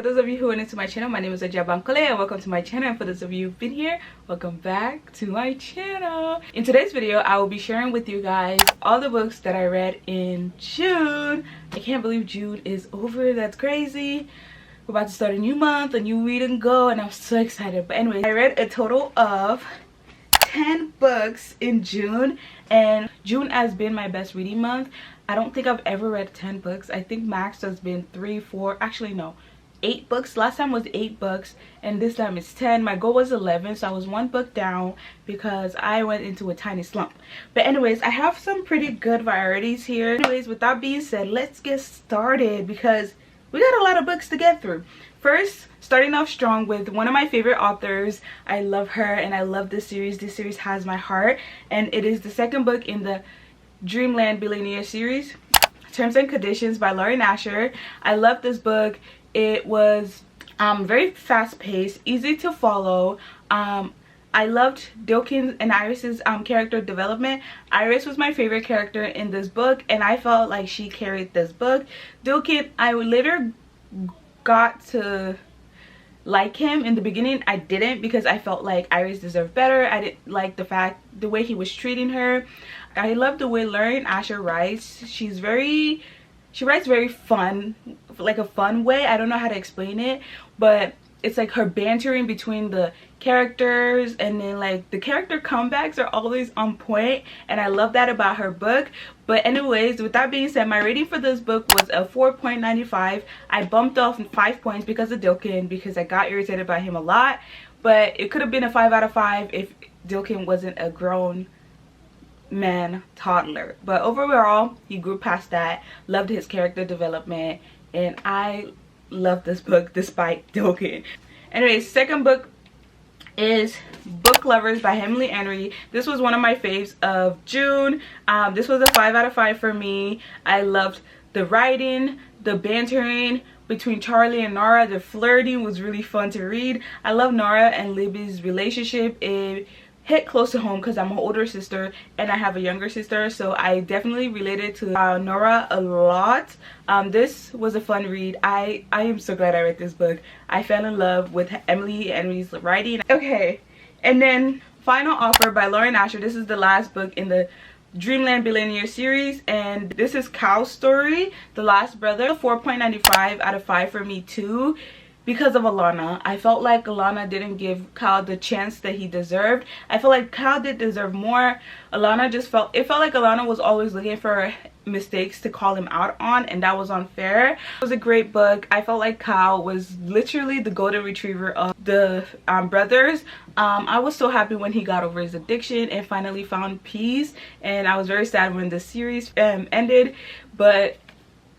those of you who are new to my channel, my name is Bankole and welcome to my channel. And for those of you who've been here, welcome back to my channel. In today's video, I will be sharing with you guys all the books that I read in June. I can't believe June is over. That's crazy. We're about to start a new month, a new read and go, and I'm so excited. But anyway, I read a total of 10 books in June, and June has been my best reading month. I don't think I've ever read 10 books. I think max has been 3, 4, actually no, 8 books. Last time was 8 books and this time it's 10. My goal was 11, so I was 1 book down because I went into a tiny slump. But anyways, I have some pretty good varieties here. Anyways, with that being said, let's get started because we got a lot of books to get through. First, starting off strong with one of my favorite authors. I love her and I love this series. This series has my heart, and it is the second book in the Dreamland Billionaire series, Terms and Conditions by Lauren Asher. I love this book. It was very fast-paced, easy to follow. I loved Dilkin and Iris's character development. Iris was my favorite character in this book, and I felt like she carried this book. Dilkin, I later got to like him. In the beginning I didn't, because I felt like Iris deserved better. I didn't like the way he was treating her. I love the way Lauren Asher writes. She writes very fun, like a fun way. I don't know how to explain it, but it's like her bantering between the characters, and then like the character comebacks are always on point, and I love that about her book. But anyways, with that being said, my rating for this book was a 4.95. I bumped off 5 points because of Dilkin, because I got irritated by him a lot, but it could have been a 5 out of 5 if Dilkin wasn't a grown man toddler. But overall, he grew past that. Loved his character development, and I love this book despite Dilkin. Anyway, second book is Book Lovers by Emily Henry. This was one of my faves of June. This was a 5 out of 5 for me. I loved the writing, the bantering between Charlie and Nora. The flirting was really fun to read. I love Nora and Libby's relationship. It hit close to home because I'm an older sister and I have a younger sister, so I definitely related to Nora a lot. This was a fun read. I am so glad I read this book. I fell in love with Emily Henry's writing. Okay, and then Final Offer by Lauren Asher. This is the last book in the Dreamland Billionaire series, and this is Cal's story, The Last Brother. 4.95 out of 5 for me too, because of Alana. I felt like Alana didn't give Cal the chance that he deserved. I felt like Cal did deserve more. It felt like Alana was always looking for mistakes to call him out on, and that was unfair. It was a great book. I felt like Cal was literally the golden retriever of the brothers. I was so happy when he got over his addiction and finally found peace, and I was very sad when the series ended, but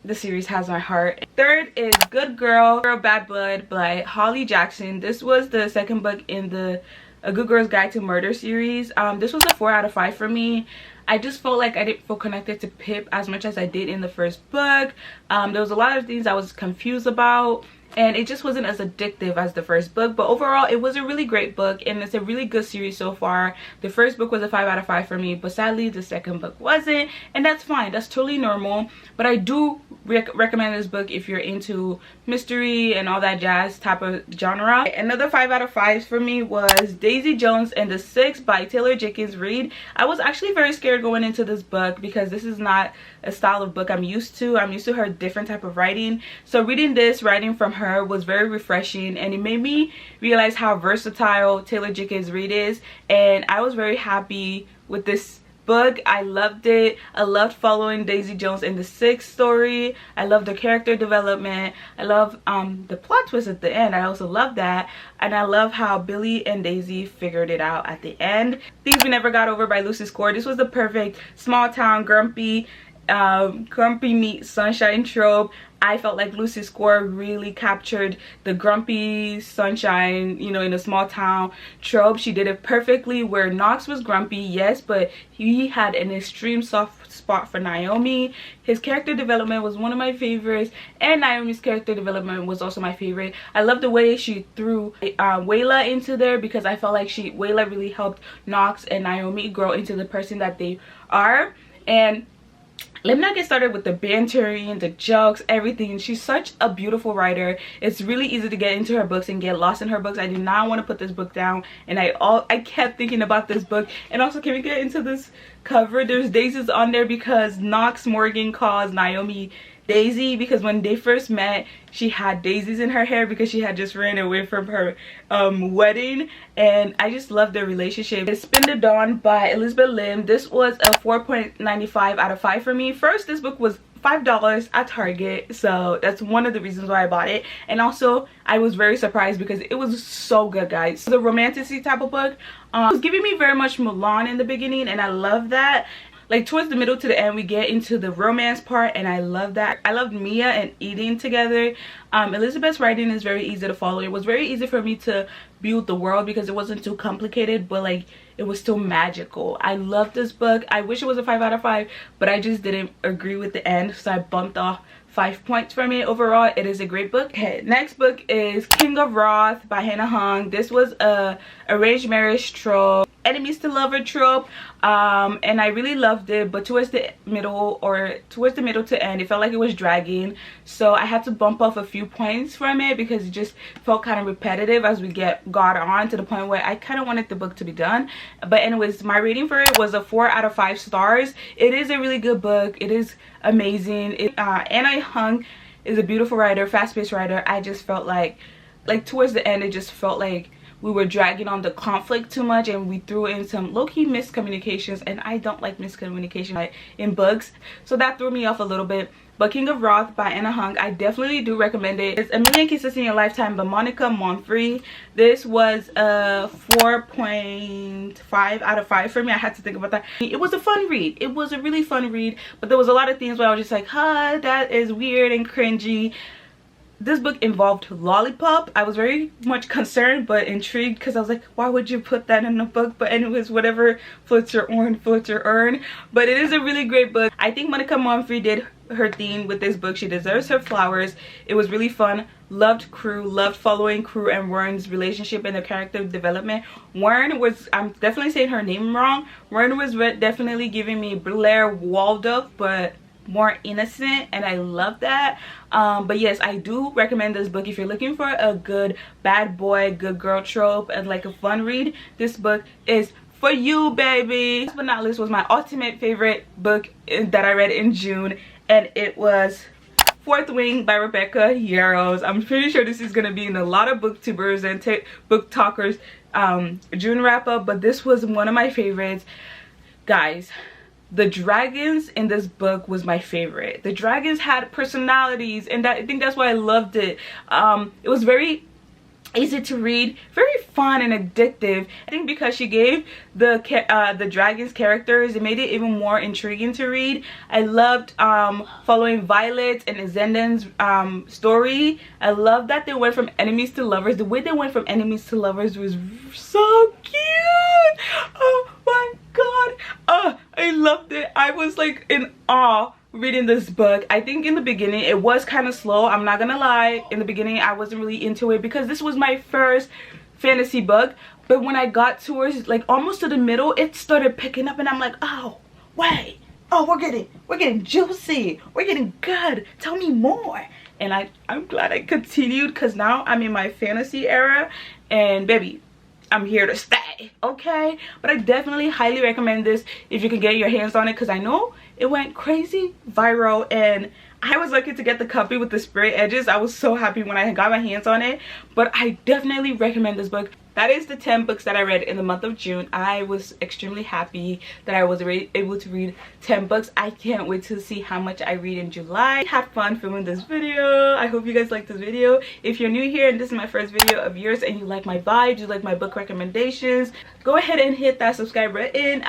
the series has my heart. Third is Good Girl, Bad Blood by Holly Jackson. This was the second book in the A Good Girl's Guide to Murder series. This was a 4 out of 5 for me. I just felt like I didn't feel connected to Pip as much as I did in the first book. There was a lot of things I was confused about, and it just wasn't as addictive as the first book. But overall, it was a really great book, and it's a really good series so far. The first book was a 5 out of 5 for me, but sadly the second book wasn't, and that's fine. That's totally normal. But I do recommend this book if you're into mystery and all that jazz type of genre. Another 5 out of 5 for me was Daisy Jones and the Six by Taylor Jenkins Reid. I was actually very scared going into this book because this is not a style of book I'm used to. I'm used to her different type of writing. So reading this writing from her was very refreshing, and it made me realize how versatile Taylor Jenkins Reid is, and I was very happy with this book. I loved it. I loved following Daisy Jones in the Six story. I loved the character development. I love the plot twist at the end. I also love that, and I love how Billy and Daisy figured it out at the end. Things We Never Got Over by Lucy Score. This was the perfect small town grumpy meet sunshine trope. I felt like Lucy Score really captured the grumpy sunshine, you know, in a small town trope. She did it perfectly, where Knox was grumpy, yes, but he had an extreme soft spot for Naomi. His character development was one of my favorites, and Naomi's character development was also my favorite. I love the way she threw Wayla into there, because I felt like Wayla really helped Knox and Naomi grow into the person that they are. And Let me not get started with the bantering, the jokes, everything. She's such a beautiful writer. It's really easy to get into her books and get lost in her books. I do not want to put this book down, and I kept thinking about this book. And also, can we get into this cover? There's daisies on there because Knox Morgan calls Naomi Daisy, because when they first met she had daisies in her hair because she had just ran away from her wedding, and I just love their relationship. It's Spin the Dawn by Elizabeth Lim. This was a 4.95 out of 5 for me. First, this book was $5 at Target, so that's one of the reasons why I bought it. And also I was very surprised because it was so good, guys. The romantic type of book. It was giving me very much Mulan in the beginning, and I love that. Like towards the middle to the end we get into the romance part, and I love that. I loved Mia and Eden together. Elizabeth's writing is very easy to follow. It was very easy for me to build the world because it wasn't too complicated, but like it was still magical. I love this book. I wish it was a 5 out of 5, but I just didn't agree with the end, so I bumped off 5 points from it. Overall, it is a great book. Okay, next book is King of Wrath by Hannah Hung. This was a arranged marriage trope, enemies to lover trope, and I really loved it, but towards the middle to end it felt like it was dragging, so I had to bump off a few points from it because it just felt kind of repetitive as we got on to the point where I kind of wanted the book to be done. But anyways, my rating for it was a 4 out of 5 stars. It is a really good book. It is amazing. Hannah Hung is a beautiful writer, fast-paced writer. I just felt like towards the end it just felt like we were dragging on the conflict too much, and we threw in some low-key miscommunications, and I don't like miscommunication in books, so that threw me off a little bit. But King of Wrath by Hannah Hung, I definitely do recommend it. It's A Million Kisses in Your Lifetime by Monica Monfrey. This was a 4.5 out of 5 for me. I had to think about that. It was a fun read. It was a really fun read, but there was a lot of things where I was just like, huh, that is weird and cringy. This book involved Lollipop. I was very much concerned but intrigued because I was like, why would you put that in a book? But anyways, whatever floats your own, floats your urn. But it is a really great book. I think Monica Monfrey did her thing with this book. She deserves her flowers. It was really fun. Loved Crew, loved following Crew and Warren's relationship and their character development. Warren was, I'm definitely saying her name wrong. Warren was definitely giving me Blair Waldorf, but more innocent, and I love that. But yes, I do recommend this book if you're looking for a good bad boy, good girl trope and like a fun read. This book is for you, baby. Last but not least was my ultimate favorite book that I read in June, and it was Fourth Wing by Rebecca Yarros. I'm pretty sure this is gonna be in a lot of booktubers and book talkers June wrap up, but this was one of my favorites, guys. The dragons in this book was my favorite. The dragons had personalities, and I think that's why I loved it. It was very easy to read, very fun and addictive. I think because she gave the dragons characters, it made it even more intriguing to read. I loved following Violet and Zenden's story. I love that they went from enemies to lovers. The way they went from enemies to lovers was so cute. Oh my god, I loved it. I was like in awe reading this book. I think in the beginning it was kind of slow. I'm not gonna lie, in the beginning I wasn't really into it because this was my first fantasy book, but when I got towards like almost to the middle, it started picking up, and I'm like, oh wait, oh we're getting juicy, we're getting good, tell me more. And I'm glad I continued because now I'm in my fantasy era, and baby, I'm here to stay, okay? But I definitely highly recommend this if you can get your hands on it, because I know it went crazy viral, and I was lucky to get the copy with the spray edges. I was so happy when I got my hands on it, but I definitely recommend this book. That is the 10 books that I read in the month of June. I was extremely happy that I was able to read 10 books. I can't wait to see how much I read in July. Had fun filming this video. I hope you guys liked this video. If you're new here and this is my first video of yours and you like my vibes, you like my book recommendations, go ahead and hit that subscribe button.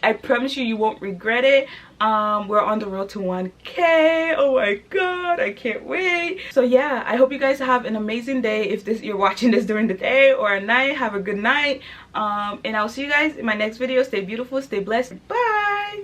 I promise you, you won't regret it. We're on the road to 1K. Oh my god, I can't wait. So yeah, I hope you guys have an amazing day. If you're watching this during the day or at night, have a good night. And I'll see you guys in my next video. Stay beautiful, stay blessed. Bye.